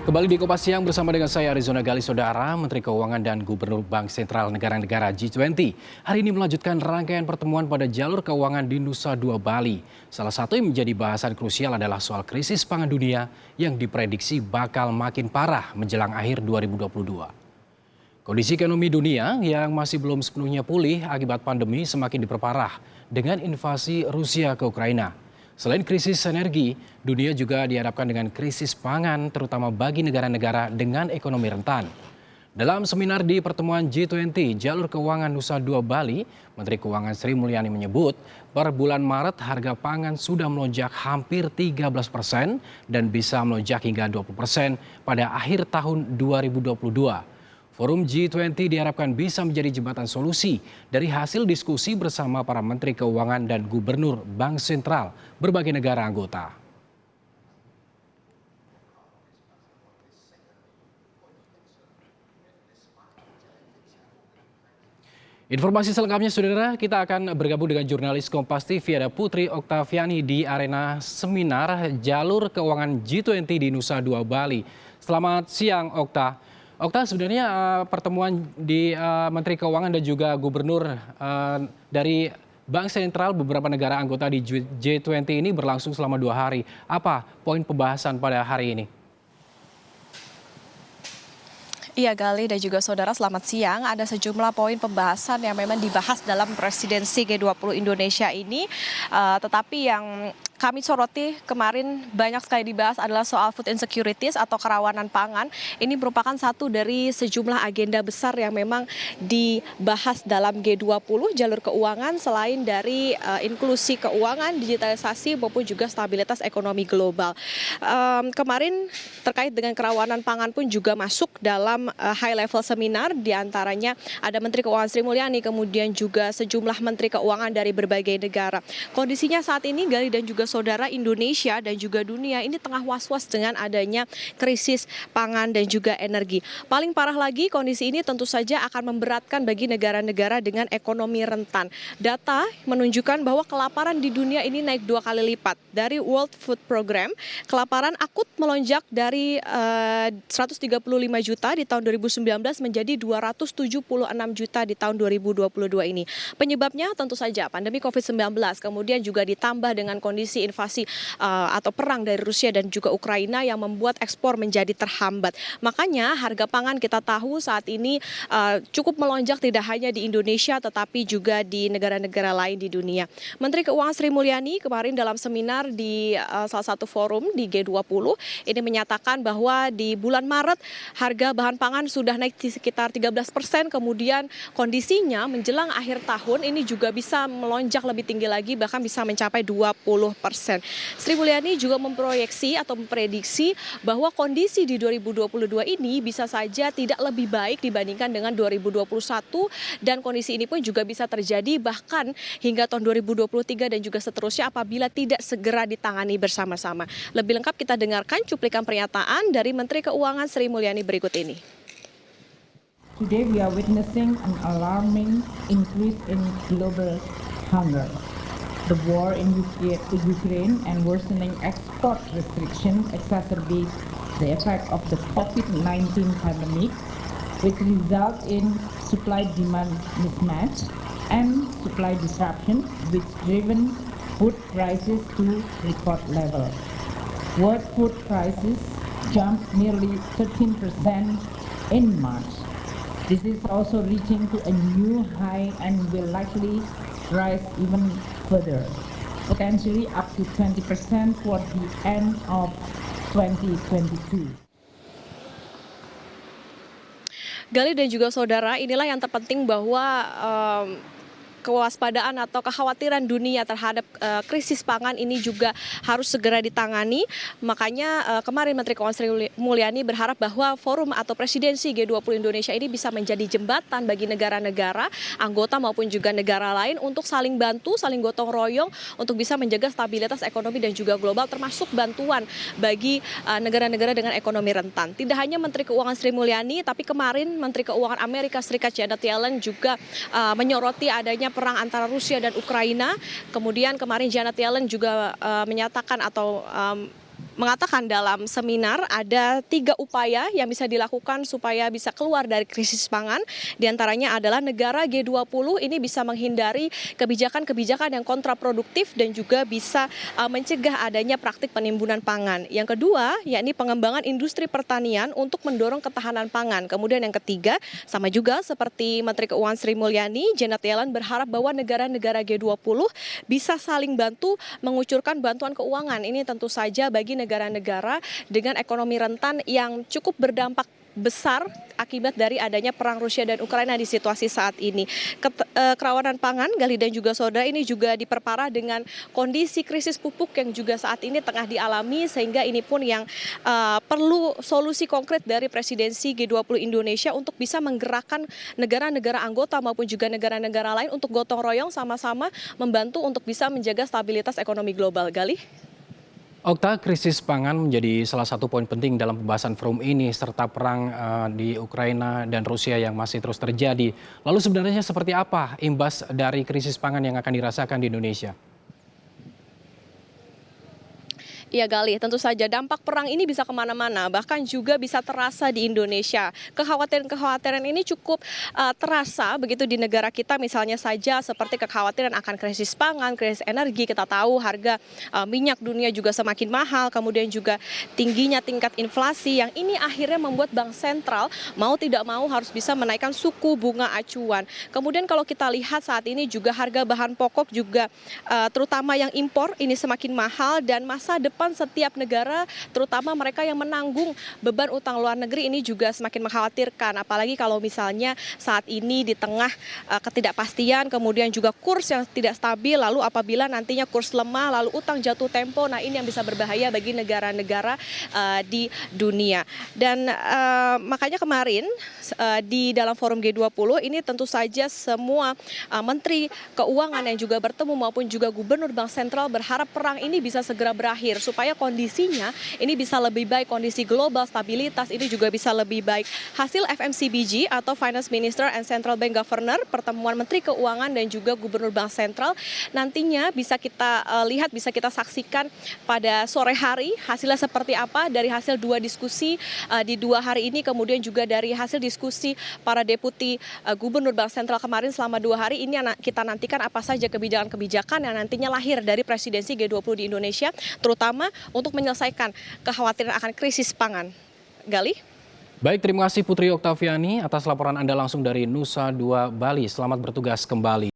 Kembali di Kompas Siang bersama dengan saya Arizona Gali, Saudara. Menteri Keuangan dan Gubernur Bank Sentral negara-negara G20 hari ini melanjutkan rangkaian pertemuan pada jalur keuangan di Nusa Dua Bali. Salah satu yang menjadi bahasan krusial adalah soal krisis pangan dunia yang diprediksi bakal makin parah menjelang akhir 2022. Kondisi ekonomi dunia yang masih belum sepenuhnya pulih akibat pandemi semakin diperparah dengan invasi Rusia ke Ukraina. Selain krisis energi, dunia juga dihadapkan dengan krisis pangan terutama bagi negara-negara dengan ekonomi rentan. Dalam seminar di pertemuan G20 Jalur Keuangan Nusa Dua Bali, Menteri Keuangan Sri Mulyani menyebut per bulan Maret harga pangan sudah melonjak hampir 13% dan bisa melonjak hingga 20% pada akhir tahun 2022. Forum G20 diharapkan bisa menjadi jembatan solusi dari hasil diskusi bersama para Menteri Keuangan dan Gubernur Bank Sentral berbagai negara anggota. Informasi selengkapnya, Saudara, kita akan bergabung dengan jurnalis Kompas TV ada Putri Oktaviani di arena seminar Jalur Keuangan G20 di Nusa Dua Bali. Selamat siang, Okta. Okta, sebenarnya pertemuan di Menteri Keuangan dan juga Gubernur dari Bank Sentral beberapa negara anggota di G20 ini berlangsung selama 2 hari. Apa poin pembahasan pada hari ini? Iya Gali dan juga saudara, selamat siang. Ada sejumlah poin pembahasan yang memang dibahas dalam presidensi G20 Indonesia ini. Tetapi yang kami soroti kemarin banyak sekali dibahas adalah soal food insecurities atau kerawanan pangan. Ini merupakan satu dari sejumlah agenda besar yang memang dibahas dalam G20 jalur keuangan selain dari inklusi keuangan, digitalisasi maupun juga stabilitas ekonomi global. Kemarin terkait dengan kerawanan pangan pun juga masuk dalam high level seminar, diantaranya ada Menteri Keuangan Sri Mulyani, kemudian juga sejumlah Menteri Keuangan dari berbagai negara. Kondisinya saat ini, Gali dan juga saudara, Indonesia dan juga dunia ini tengah was-was dengan adanya krisis pangan dan juga energi. Paling parah lagi, kondisi ini tentu saja akan memberatkan bagi negara-negara dengan ekonomi rentan. Data menunjukkan bahwa kelaparan di dunia ini naik 2 kali lipat. Dari World Food Program, kelaparan akut melonjak dari 135 juta di tahun 2019 menjadi 276 juta di tahun 2022 ini. Penyebabnya tentu saja pandemi COVID-19, kemudian juga ditambah dengan kondisi invasi atau perang dari Rusia dan juga Ukraina yang membuat ekspor menjadi terhambat. Makanya harga pangan kita tahu saat ini cukup melonjak tidak hanya di Indonesia tetapi juga di negara-negara lain di dunia. Menteri Keuangan Sri Mulyani kemarin dalam seminar di salah satu forum di G20 ini menyatakan bahwa di bulan Maret harga bahan pangan sudah naik di sekitar 13%, kemudian kondisinya menjelang akhir tahun ini juga bisa melonjak lebih tinggi lagi, bahkan bisa mencapai 20%. Sri Mulyani juga memproyeksi atau memprediksi bahwa kondisi di 2022 ini bisa saja tidak lebih baik dibandingkan dengan 2021 dan kondisi ini pun juga bisa terjadi bahkan hingga tahun 2023 dan juga seterusnya apabila tidak segera ditangani bersama-sama. Lebih lengkap kita dengarkan cuplikan pernyataan dari Menteri Keuangan Sri Mulyani berikut ini. Today we are witnessing an alarming increase in global hunger. The war in Ukraine and worsening export restrictions exacerbate the effect of the COVID-19 pandemic, which result in supply-demand mismatch and supply disruption, which driven food prices to record level. World food prices jumped nearly 13% in March. This is also reaching to a new high and will likely rise even further, potentially up to 20% toward the end of 2022. Gali dan juga saudara, inilah yang terpenting bahwa kewaspadaan atau kekhawatiran dunia terhadap krisis pangan ini juga harus segera ditangani. Makanya kemarin Menteri Keuangan Sri Mulyani berharap bahwa forum atau presidensi G20 Indonesia ini bisa menjadi jembatan bagi negara-negara anggota maupun juga negara lain untuk saling bantu, saling gotong royong untuk bisa menjaga stabilitas ekonomi dan juga global, termasuk bantuan bagi negara-negara dengan ekonomi rentan. Tidak hanya Menteri Keuangan Sri Mulyani, tapi kemarin Menteri Keuangan Amerika Serikat Janet Yellen juga menyoroti adanya perang antara Rusia dan Ukraina. Kemudian kemarin Janet Yellen juga menyatakan atau mengatakan dalam seminar ada 3 upaya yang bisa dilakukan supaya bisa keluar dari krisis pangan. Di antaranya adalah negara G20 ini bisa menghindari kebijakan-kebijakan yang kontraproduktif dan juga bisa mencegah adanya praktik penimbunan pangan. Yang kedua, yakni pengembangan industri pertanian untuk mendorong ketahanan pangan. Kemudian yang ketiga, sama juga seperti Menteri Keuangan Sri Mulyani, Janet Yellen berharap bahwa negara-negara G20 bisa saling bantu mengucurkan bantuan keuangan. Ini tentu saja bagi negara-negara dengan ekonomi rentan yang cukup berdampak besar akibat dari adanya perang Rusia dan Ukraina di situasi saat ini. Kerawanan pangan, Gali dan juga saudara, ini juga diperparah dengan kondisi krisis pupuk yang juga saat ini tengah dialami, sehingga ini pun yang perlu solusi konkret dari presidensi G20 Indonesia untuk bisa menggerakkan negara-negara anggota maupun juga negara-negara lain untuk gotong royong sama-sama membantu untuk bisa menjaga stabilitas ekonomi global. Gali? Okta, krisis pangan menjadi salah satu poin penting dalam pembahasan forum ini serta perang di Ukraina dan Rusia yang masih terus terjadi. Lalu sebenarnya seperti apa imbas dari krisis pangan yang akan dirasakan di Indonesia? Iya Gali, tentu saja dampak perang ini bisa kemana-mana, bahkan juga bisa terasa di Indonesia. Kekhawatiran-kekhawatiran ini cukup terasa begitu di negara kita, misalnya saja seperti kekhawatiran akan krisis pangan, krisis energi. Kita tahu harga minyak dunia juga semakin mahal, kemudian juga tingginya tingkat inflasi yang ini akhirnya membuat bank sentral mau tidak mau harus bisa menaikkan suku bunga acuan. Kemudian kalau kita lihat saat ini juga harga bahan pokok juga terutama yang impor ini semakin mahal, dan masa depan setiap negara, terutama mereka yang menanggung beban utang luar negeri ini juga semakin mengkhawatirkan. Apalagi kalau misalnya saat ini di tengah ketidakpastian, kemudian juga kurs yang tidak stabil, lalu apabila nantinya kurs lemah, lalu utang jatuh tempo, nah ini yang bisa berbahaya bagi negara-negara di dunia. Dan makanya kemarin di dalam forum G20 ini tentu saja semua menteri keuangan yang juga bertemu maupun juga gubernur bank sentral berharap perang ini bisa segera berakhir supaya kondisinya ini bisa lebih baik, kondisi global, stabilitas ini juga bisa lebih baik. Hasil FMCBG atau Finance Minister and Central Bank Governor, pertemuan Menteri Keuangan dan juga Gubernur Bank Sentral, nantinya bisa kita lihat, bisa kita saksikan pada sore hari hasilnya seperti apa dari hasil 2 diskusi di 2 hari ini, kemudian juga dari hasil diskusi para deputi Gubernur Bank Sentral kemarin selama 2 hari ini. Kita nantikan apa saja kebijakan-kebijakan yang nantinya lahir dari presidensi G20 di Indonesia, terutama untuk menyelesaikan kekhawatiran akan krisis pangan. Gali? Baik, terima kasih Putri Oktaviani atas laporan Anda langsung dari Nusa Dua Bali. Selamat bertugas kembali.